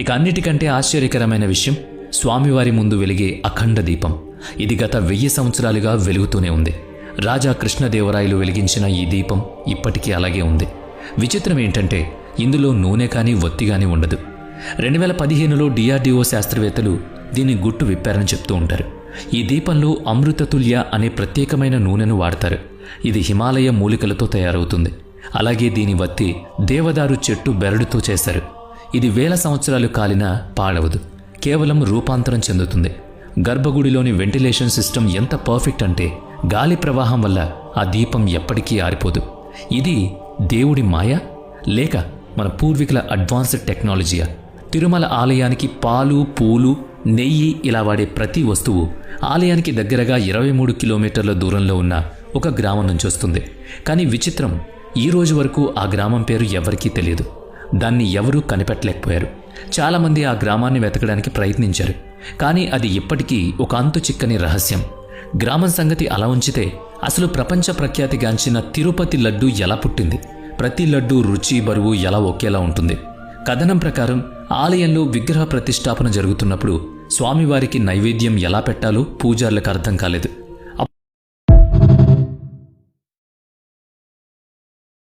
ఇక అన్నిటికంటే ఆశ్చర్యకరమైన విషయం స్వామివారి ముందు వెలిగే అఖండ దీపం. ఇది గత 1000 సంవత్సరాలుగా వెలుగుతూనే ఉంది. రాజా కృష్ణదేవరాయలు వెలిగించిన ఈ దీపం ఇప్పటికీ అలాగే ఉంది. విచిత్రం ఏంటంటే ఇందులో నూనె కానీ ఒత్తి కానీ ఉండదు. 2015లో DRDO శాస్త్రవేత్తలు దీని గుట్టు విప్పారని చెప్తూ ఉంటారు. ఈ దీపంలో అమృతతుల్య అనే ప్రత్యేకమైన నూనెను వాడతారు. ఇది హిమాలయ మూలికలతో తయారవుతుంది. అలాగే దీని వత్తి దేవదారు చెట్టు బెరడుతో చేశారు. ఇది 1000 సంవత్సరాలు కాలినా పాడవదు, కేవలం రూపాంతరం చెందుతుంది. గర్భగుడిలోని వెంటిలేషన్ సిస్టమ్ ఎంత పర్ఫెక్ట్ అంటే గాలి ప్రవాహం వల్ల ఆ దీపం ఎప్పటికీ ఆరిపోదు. ఇది దేవుడి మాయ లేక మన పూర్వీకుల అడ్వాన్స్డ్ టెక్నాలజీయా? తిరుమల ఆలయానికి పాలు, పూలు, నెయ్యి ఇలా వాడే ప్రతి వస్తువు ఆలయానికి దగ్గరగా 23 కిలోమీటర్ల దూరంలో ఉన్న ఒక గ్రామం నుంచి వస్తుంది. కానీ విచిత్రం, ఈ రోజు వరకు ఆ గ్రామం పేరు ఎవరికీ తెలియదు. దాన్ని ఎవరూ కనిపెట్టలేకపోయారు. చాలామంది ఆ గ్రామాన్ని వెతకడానికి ప్రయత్నించారు. కానీ అది ఇప్పటికీ ఒక అంతు చిక్కని రహస్యం. గ్రామం సంగతి అలా ఉంచితే అసలు ప్రపంచ ప్రఖ్యాతిగాంచిన తిరుపతి లడ్డు ఎలా పుట్టింది? ప్రతి లడ్డు రుచి, బరువు ఎలా ఒకేలా ఉంటుంది? కథనం ప్రకారం ఆలయంలో విగ్రహ ప్రతిష్టాపన జరుగుతున్నప్పుడు స్వామివారికి నైవేద్యం ఎలా పెట్టాలో పూజారులకు అర్థం కాలేదు.